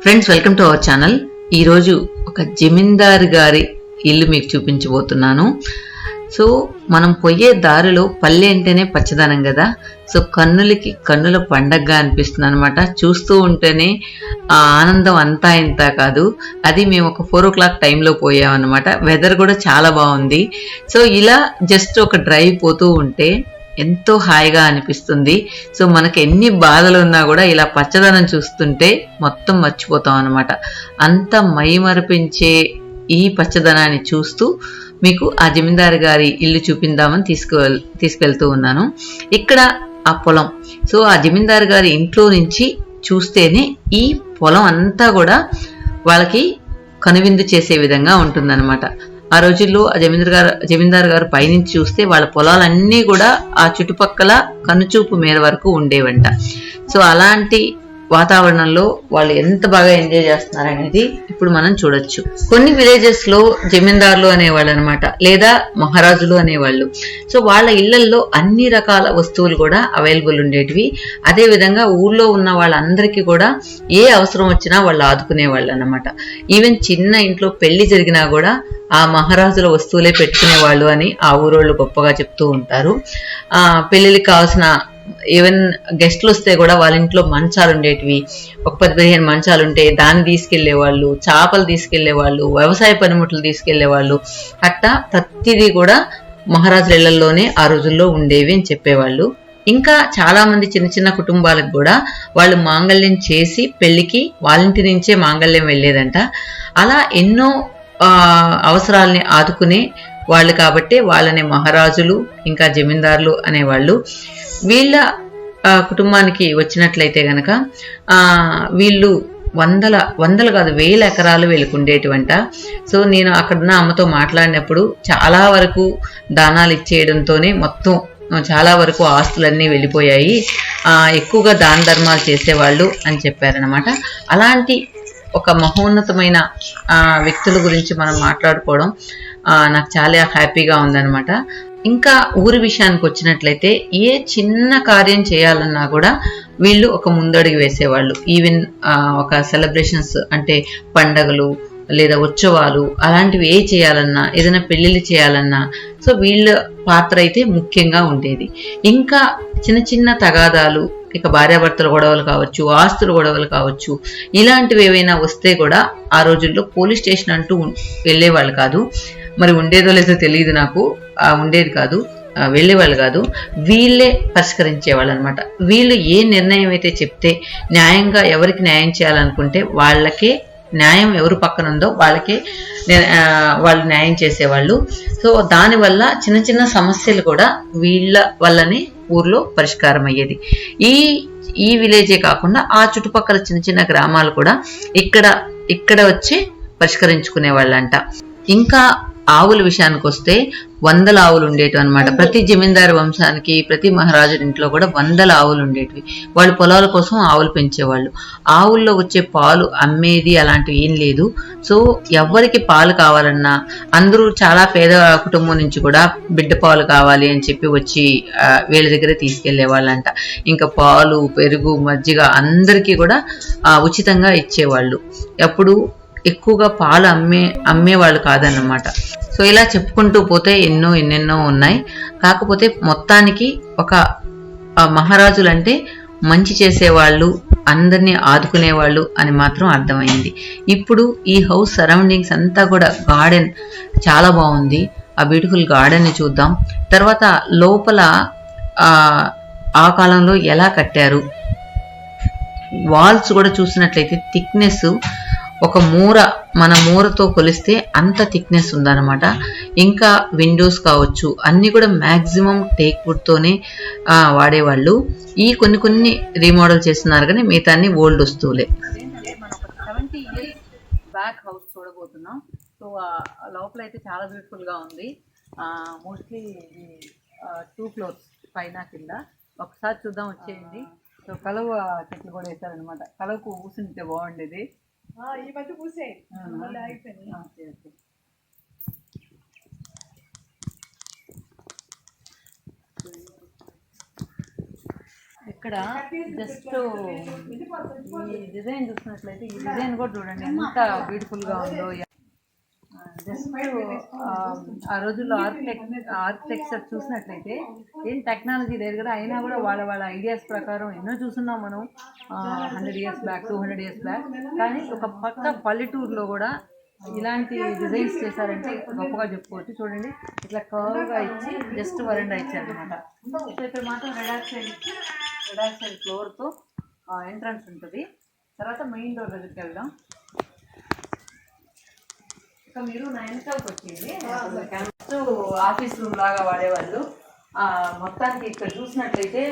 Friends, welcome to our channel. ఈరోజు ఒక జమీందారు గారి ఇల్లు మీకు చూపించబోతున్నాను. సో మనం పోయే దారిలో పల్లె అంటేనే పచ్చదనం కదా. సో కన్నులకి కన్నుల పండగగా అనిపిస్తుంది అనమాట. చూస్తూ ఉంటేనే ఆ ఆనందం అంతా ఇంత కాదు. అది మేము ఒక 4 o'clock టైంలో పోయామన్నమాట. వెదర్ కూడా చాలా బాగుంది. సో ఇలా జస్ట్ ఒక డ్రైవ్ పోతూ ఉంటే ఎంతో హాయిగా అనిపిస్తుంది. సో మనకి ఎన్ని బాధలు ఉన్నా కూడా ఇలా పచ్చదనం చూస్తుంటే మొత్తం మర్చిపోతాం అనమాట. అంత మైమరిపించే ఈ పచ్చదనాన్ని చూస్తూ మీకు ఆ జమీందారు గారి ఇల్లు చూపిందామని తీసుకెళ్తూ ఉన్నాను. ఇక్కడ ఆ పొలం, సో ఆ జమీందారు గారి ఇంట్లో నుంచి చూస్తేనే ఈ పొలం అంతా కూడా వాళ్ళకి కనువిందు చేసే విధంగా ఉంటుందన్నమాట. ఆ రోజుల్లో ఆ జమీందారు గారు పైనుంచి చూస్తే వాళ్ళ పొలాలన్నీ కూడా ఆ చుట్టుపక్కల కనుచూపు మేర వరకు ఉండేవంట. సో అలాంటి వాతావరణంలో వాళ్ళు ఎంత బాగా ఎంజాయ్ చేస్తున్నారు అనేది ఇప్పుడు మనం చూడొచ్చు. కొన్ని విలేజెస్ లో జమీందారులు అనేవాళ్ళు అనమాట, లేదా మహారాజులు అనేవాళ్ళు. సో వాళ్ళ ఇళ్లల్లో అన్ని రకాల వస్తువులు కూడా అవైలబుల్ ఉండేటివి. అదే విధంగా ఊర్లో ఉన్న వాళ్ళందరికీ కూడా ఏ అవసరం వచ్చినా వాళ్ళు ఆదుకునే వాళ్ళు అనమాట. ఈవెన్ చిన్న ఇంట్లో పెళ్లి జరిగినా కూడా ఆ మహారాజుల వస్తువులే పెట్టుకునేవాళ్ళు అని ఆ ఊరోళ్ళు గొప్పగా చెప్తూ ఉంటారు. పెళ్లికి కావాల్సిన ఈవెన్ గెస్ట్లు వస్తే కూడా వాళ్ళ ఇంట్లో మంచాలు ఉండేటివి. ఒక 10-15 మంచాలు ఉంటే దాన్ని తీసుకెళ్లేవాళ్ళు, చేపలు తీసుకెళ్లేవాళ్ళు, వ్యవసాయ పనిముట్లు తీసుకెళ్లేవాళ్ళు. అట్టా ప్రతిదీ కూడా మహారాజుల ఇళ్లలోనే ఆ రోజుల్లో ఉండేవి అని చెప్పేవాళ్ళు. ఇంకా చాలా మంది చిన్న చిన్న కుటుంబాలకు కూడా వాళ్ళు మాంగళ్యం చేసి పెళ్లికి వాళ్ళింటి నుంచే మాంగళ్యం వెళ్ళేదంట. అలా ఎన్నో అవసరాలని ఆదుకునే వాళ్ళు కాబట్టి వాళ్ళని మహారాజులు ఇంకా జమీందారులు అనేవాళ్ళు. వీళ్ళ కుటుంబానికి వచ్చినట్లయితే గనక వీళ్ళు వందలు కాదు 1000 ఎకరాలు వీళ్ళకు ఉండేటివంట. సో నేను అక్కడున్న అమ్మతో మాట్లాడినప్పుడు చాలా వరకు దానాలు ఇచ్చేయడంతోనే మొత్తం చాలా వరకు ఆస్తులన్నీ వెళ్ళిపోయాయి, ఎక్కువగా దాన ధర్మాలు చేసేవాళ్ళు అని చెప్పారనమాట. అలాంటి ఒక మహోన్నతమైన వ్యక్తుల గురించి మనం మాట్లాడుకోవడం నాకు చాలా హ్యాపీగా ఉందన్నమాట. ఇంకా ఊరి విషయానికి వచ్చినట్లయితే ఏ చిన్న కార్యం చేయాలన్నా కూడా వీళ్ళు ఒక ముందడుగు వేసేవాళ్ళు. ఈవెన్ ఒక సెలబ్రేషన్స్ అంటే పండగలు లేదా ఉత్సవాలు అలాంటివి ఏ చేయాలన్నా, ఏదైనా పెళ్లిళ్ళు చేయాలన్నా సో వీళ్ళ పాత్ర అయితే ముఖ్యంగా ఉండేది. ఇంకా చిన్న చిన్న తగాదాలు, ఇక భార్యాభర్తల గొడవలు కావచ్చు, ఆస్తుల గొడవలు కావచ్చు, ఇలాంటివి ఏవైనా వస్తే కూడా ఆ రోజుల్లో పోలీస్ స్టేషన్ అంటూ వెళ్ళేవాళ్ళు కాదు. మరి ఉండేదో లేదో తెలియదు నాకు, ఉండేది కాదు, వెళ్ళేవాళ్ళు కాదు. వీళ్ళే పరిష్కరించేవాళ్ళు అనమాట. వీళ్ళు ఏ నిర్ణయం అయితే చెప్తే న్యాయంగా ఎవరికి న్యాయం చేయాలనుకుంటే వాళ్ళకే న్యాయం ఎవరు పక్కన ఉందో వాళ్ళకే వాళ్ళు న్యాయం చేసేవాళ్ళు. సో దానివల్ల చిన్న చిన్న సమస్యలు కూడా వీళ్ళ వల్లనే ఊర్లో పరిష్కారం అయ్యేది. ఈ విలేజే కాకుండా ఆ చుట్టుపక్కల చిన్న చిన్న గ్రామాలు కూడా ఇక్కడ వచ్చి పరిష్కరించుకునే వాళ్ళంట. ఇంకా ఆవుల విషయానికి వస్తే 100 ఆవులు ఉండేటివి అనమాట. ప్రతి జమీందారు వంశానికి, ప్రతి మహారాజు ఇంట్లో కూడా 100 ఆవులు ఉండేటివి. వాళ్ళు పొలాల కోసం ఆవులు పెంచేవాళ్ళు. ఆవుల్లో వచ్చే పాలు అమ్మేది అలాంటివి ఏం లేదు. సో ఎవరికి పాలు కావాలన్నా అందరూ చాలా పేద కుటుంబం నుంచి కూడా బిడ్డ పాలు కావాలి అని చెప్పి వచ్చి వీళ్ళ దగ్గర తీసుకెళ్లే వాళ్ళంట. ఇంకా పాలు, పెరుగు, మజ్జిగ అందరికీ కూడా ఉచితంగా ఇచ్చేవాళ్ళు. ఎప్పుడు ఎక్కువగా పాలు అమ్మేవాళ్ళు కాదన్నమాట. సో ఇలా చెప్పుకుంటూ పోతే ఎన్నెన్నో ఉన్నాయి. కాకపోతే మొత్తానికి ఒక మహారాజులు అంటే మంచి చేసేవాళ్ళు, అందరినీ ఆదుకునేవాళ్ళు అని మాత్రం అర్థమైంది. ఇప్పుడు ఈ హౌస్ సరౌండింగ్స్ అంతా కూడా గార్డెన్ చాలా బాగుంది. ఆ బ్యూటిఫుల్ గార్డెన్ ని చూద్దాం. తర్వాత లోపల ఆ కాలంలో ఎలా కట్టారు, వాల్స్ కూడా చూసినట్లయితే థిక్నెస్ ఒక మన మూరతో కొలిస్తే అంత థిక్నెస్ ఉందన్నమాట. ఇంకా విండోస్ కావచ్చు అన్ని కూడా మ్యాక్సిమం టేక్ వుడ్ తోనే వాడేవాళ్ళు. ఈ కొన్ని రీమోడల్ చేస్తున్నారు కానీ మిగతా అన్ని ఓల్డ్ వస్తువులే. మనం ఒక 70 years బ్యాక్ హౌస్ చూడబోతున్నాం. సో లోపల అయితే చాలా బ్యూటిఫుల్ గా ఉంది. మోస్ట్లీ 2 floors పైన కింద. ఒకసారి చూద్దాం, వచ్చేయండి. సో కలువ చెట్లు కూడా వేసారనమాట. కలువకు ఊసింటే బాగుండేది. ఈ మధ్య పూసాయి, మళ్ళీ ఆగిపోయింది. ఇక్కడ జస్ట్ ఈ డిజైన్ చూసినట్లయితే ఈ డిజైన్ కూడా చూడండి ఎంత బ్యూటిఫుల్గా ఉందో. జస్ట్ ఆ రోజుల్లో ఆర్కిటెక్చర్ చూసినట్లయితే ఏం టెక్నాలజీ లేదు కదా, అయినా కూడా వాళ్ళ ఐడియాస్ ప్రకారం ఎన్నో చూస్తున్నాం మనం 100 ఇయర్స్ బ్యాక్ 200 ఇయర్స్ బ్యాక్. కానీ ఒక పక్క పల్లెటూరులో కూడా ఇలాంటి డిజైన్స్ చేశారంటే గొప్పగా చెప్పుకోవచ్చు. చూడండి ఇట్లా కర్వ్గా ఇచ్చి జస్ట్ వరండా ఇచ్చారనమాట. సో ఇక్కడ మాత్రం రెడ్ సైడ్ ఫ్లోర్తో ఎంట్రన్స్ ఉంటుంది. తర్వాత మెయిన్ డోర్ దగ్గరికి వెళ్దాం. ఇక మీరు నా వెనకాలకు వచ్చింది ఆఫీస్ రూమ్ లాగా వాడేవాళ్ళు. మొత్తానికి ఇక్కడ చూసినట్లయితే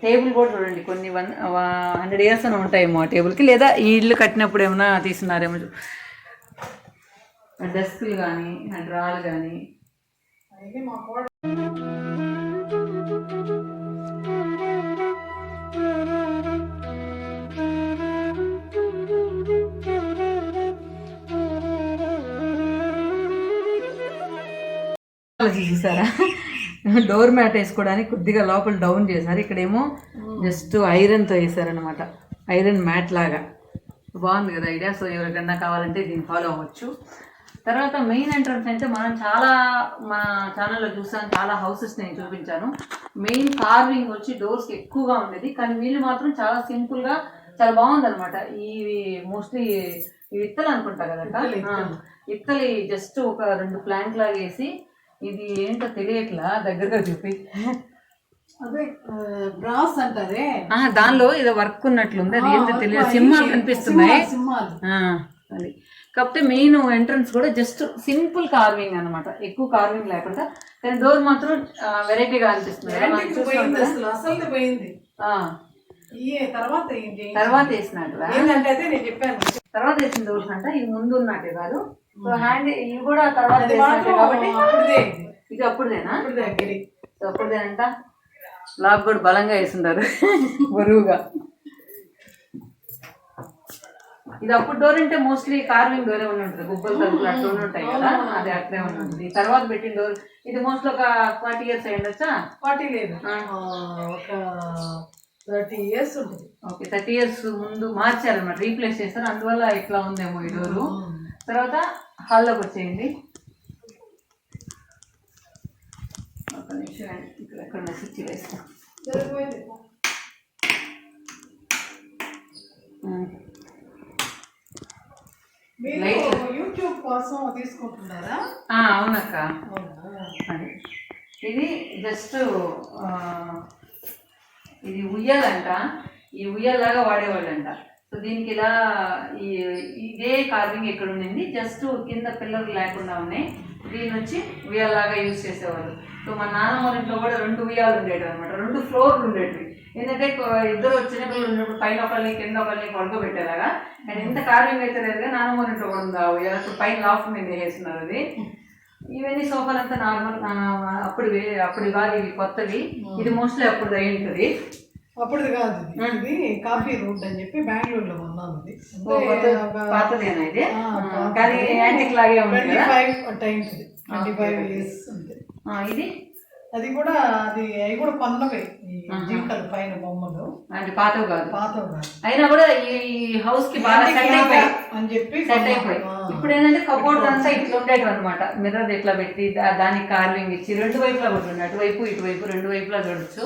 టేబుల్ కూడా చూడండి, కొన్ని 100 ఇయర్స్ అని ఉంటాయేమో ఆ టేబుల్కి, లేదా ఈ ఇల్లు కట్టినప్పుడు ఏమైనా తీస్తున్నారేమో. డెస్క్లు కానీ డ్రాలు కానీ చూసారా. డోర్ మ్యాట్ వేసుకోవడానికి కొద్దిగా లోపల డౌన్ చేశారు. ఇక్కడేమో జస్ట్ ఐరన్తో వేసారనమాట, ఐరన్ మ్యాట్ లాగా. బాగుంది కదా ఐడియా. సో ఎవరికన్నా కావాలంటే దీన్ని ఫాలో అవ్వచ్చు. తర్వాత మెయిన్ ఎంట్రన్స్ అంటే మనం మన ఛానల్లో చూసాను, చాలా హౌసెస్ నేను చూపించాను. మెయిన్ కార్వింగ్ వచ్చి డోర్స్కి ఎక్కువగా ఉండేది, కానీ వీళ్ళు మాత్రం చాలా సింపుల్గా చాలా బాగుంది అనమాట. ఇవి మోస్ట్లీ ఇవి ఇత్తలు అనుకుంటా కదక్క, ఇత్తలి జస్ట్ ఒక 2 ప్లాంక్ లాగా వేసి, ఇది ఏంటో తెలియట్లా, దగ్గరగా చూపి అదే బ్రాస్ అంటారే దానిలో ఏదో వర్క్ ఉన్నట్లుంది, అది ఏంటో తెలియదు. సింహాలు కనిపిస్తున్నాయి అది. కాకపోతే మెయిన్ ఎంట్రన్స్ కూడా జస్ట్ సింపుల్ కార్వింగ్ అనమాట, ఎక్కువ కార్వింగ్ లేకుండా. కానీ డోర్ మాత్రం వెరైటీగా అనిపిస్తుంది. తర్వాత వేసినట్టు తర్వాత వేసిన డోర్స్ అంట, ఇది ముందు ఉన్నట్టే కాదు. సో హ్యాండ్ ఇవి కూడా తర్వాత కాబట్టి ఇది అప్పుడుదేనా? అప్పుడుదేనంట. లాక్ కూడా బలంగా వేసిండారు బరువుగా. ఇది అప్పుడు డోర్ అంటే మోస్ట్లీ కార్వింగ్ డోరే ఉంటుంది, గుబ్బలు తలుపులు అట్లా ఉంటాయి కదా, అది అట్లే ఉంటుంది. తర్వాత పెట్టిన డోర్ ఇది మోస్ట్లీ ఒక 40 ఇయర్స్ అయ్యిండొచ్చా? 40 లేదు, ఒక 30 ఇయర్స్ ఉంటుంది. ఓకే, 30 ఇయర్స్ ముందు మార్చారన్నమాట, రీప్లేస్ చేస్తారు, అందువల్ల ఇట్లా ఉందేమో ఈ డోరు. తర్వాత హాల్లోకి వచ్చేయండి. ఒక నిమిషం ఇక్కడ ఎక్కడ స్విచ్ వేస్తాం. యూట్యూబ్ కోసం తీసుకుంటున్నారా? అవునక్క. ఇది జస్ట్ ఇది ఉయ్యాలంట, ఈ ఉయ్యాలాగా వాడేవాళ్ళంట. సో దీనికి ఇలా ఇదే కార్వింగ్ ఇక్కడ ఉండింది, జస్ట్ కింద పిల్లలు లేకుండా ఉన్నాయి. దీని వచ్చి ఉయ్యాలాగా యూజ్ చేసేవాళ్ళు. సో మా నాన్నమ్మ ఇంట్లో కూడా 2 ఉయ్యాలు ఉండేవి అనమాట, 2 ఫ్లోర్లు ఉండేవి. ఏంటంటే ఇద్దరు చిన్న పిల్లలు ఉన్నప్పుడు పైన ఒకళ్ళని కింద ఒకళ్ళని పడుకోబెట్టేలాగా. కానీ ఎంత కార్వింగ్ అయితే లేదుగా నాన్నమ్మ ఇంట్లో కూడా ఉంది ఆ ఉయ్యాల, పైన లాఫ్ట్ మీద వేస్తున్నారు అది. ఇవన్నీ సోఫాలు అంతా నార్మల్, అప్పుడు కాదు, ఇవి కొత్తవి. ఇది మోస్ట్లీ అప్పుడు అయి ఉంటుంది. అప్పుడుది కాదు, ఇది కాఫీ రోడ్ అని చెప్పి బెంగళూరులో ఉన్నాను. పాతదేనా ఇది? కానీ యాంటిక్ లాగే ఉంది. 25 ఇయర్స్ ఉంది ఇది. అది కూడా అవి కూడా కొన్నవే, జింకలు పైన బొమ్మలు, అంటే పాతవి కాదు. అయినా కూడా ఈ హౌస్ కి బాగా సెట్ అయిపోయి అని చెప్పి సెట్ అయిపోయి. ఇప్పుడు ఏంటంటే కబోర్డ్ అంతా ఇట్లా ఉండేవి అనమాట, మిర్రర్ ఇట్లా పెట్టి దానికి కార్వింగ్ ఇచ్చి 2 వైపులా కొట్టుండే, అటువైపు ఇటువైపు 2 వైపులా చూడొచ్చు.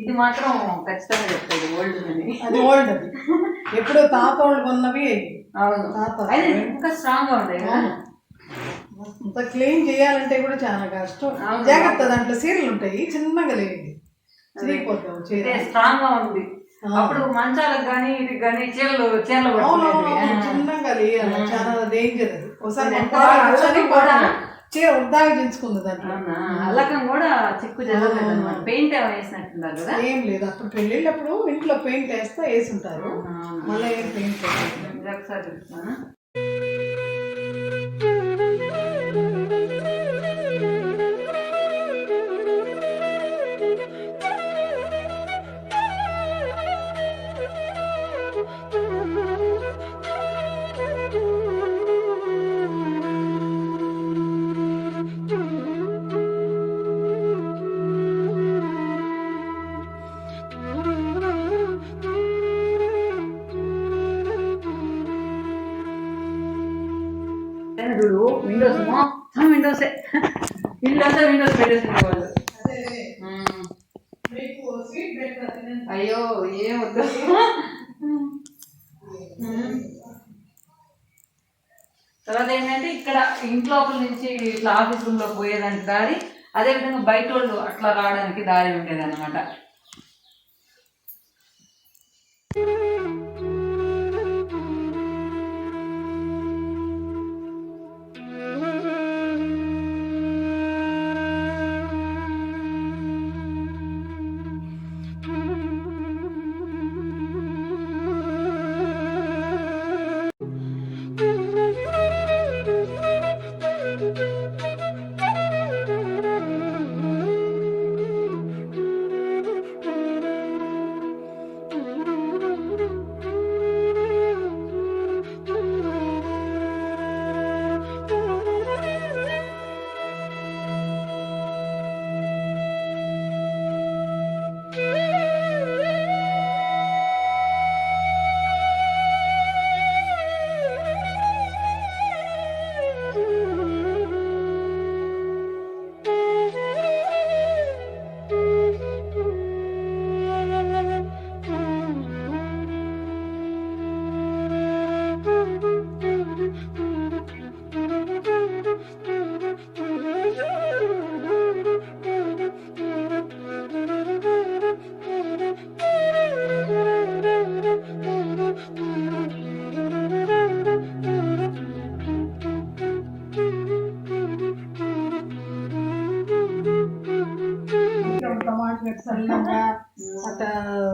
ఇది మాత్రం ఖచ్చితంగా చెప్తాడు ఓల్డ్ అని. అది ఓల్డ్, అది ఎప్పుడో తాత వాళ్ళు కొన్నవి. అవును, ఇంకా స్ట్రాంగ్ గా ఉంటాయి కదా. అంత క్లీన్ చేయాలంటే కూడా చాలా కష్టం, జాగ్రత్త. దాంట్లో సీరియల్ ఉంటాయి, చిన్నగా లేదు, స్ట్రాంగ్ గా ఉంది. అప్పుడు మంచాలకు కానీ ఇది కానీ చీరలు చిన్నగా లేదు, చాలా డేంజర్. అది ఒకసారి చీర ఉద్దాగా దించుకుంది దాంట్లో. అల్లకం కూడా చిక్కు జరగలేదు, పెయింట్ వేసినట్టున్నారు కదా. ఏం లేదు, అప్పుడు పెళ్ళిళ్ళప్పుడు ఇంట్లో పెయింట్ వేసి ఉంటారు, మళ్ళీ ఏం పెయింట్ ఒకసారి చూస్తున్నాను. చూడు విండోస్ మొత్తం విండోసే, ఇల్లు అంతా విండోస్ పెట్టేసింది వాళ్ళు. అయ్యో ఏం వద్దు. తర్వాత ఏంటంటే ఇక్కడ ఇంట్లోపల నుంచి ఇట్లా ఆఫీస్ రూమ్ లోకి పోయేదానికి దారి, అదేవిధంగా బయట వాళ్ళు అట్లా రావడానికి దారి ఉండేది అనమాట.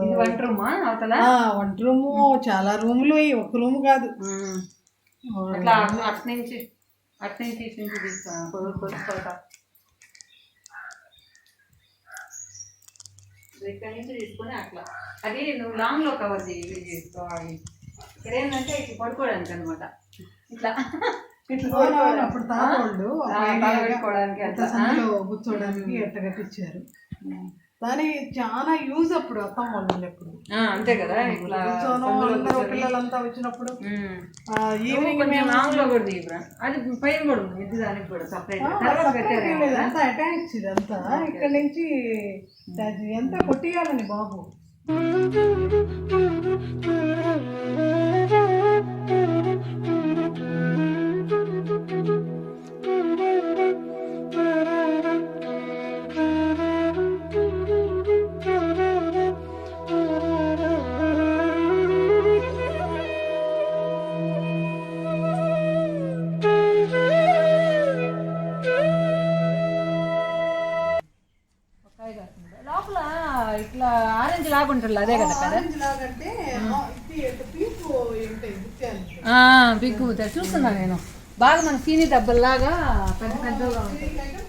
ఇది వంట రూమా అవతల? వంట రూము, చాలా రూములు, ఒక రూమ్ కాదు. అట్లా అట్నుంచి తీసుకో ఇక్కడ నుంచి తీసుకొని అట్లా అది నువ్వు లాంగ్ లో కవర్ చేసుకోవాలి. ఇక్కడ ఏంటంటే ఇట్లా పడుకోవడానికి అనమాట, ఇట్లా అప్పుడు తాగోళ్ళు పెట్టుకోవడానికి కూర్చోడానికి ఎట్లా కట్టించారు. దానికి చాలా యూజ్ అప్పుడు అత్తమ్మ వాళ్ళు ఎప్పుడు అంతే కదా. ఇట్లా పిల్లలంతా వచ్చినప్పుడు ఈవినింగ్ మేము లాంగ్ లో కూడా దిగురా, అది పైన కూడా ఉంది మిద్ది, దానికి కూడా సపరేట్ అంతా అటాచ్. ఇదంతా ఇక్కడ నుంచి ఎంత కొట్టియాలని బాబు. లోపల ఇట్లా ఆరెంజ్ లాగా ఉంటుంది, అదే కదా కదా పిగ్గు చూస్తున్నా నేను బాగా. మన సీని దెబ్బల్లాగా పెద్ద పెద్దగా ఉంటుంది.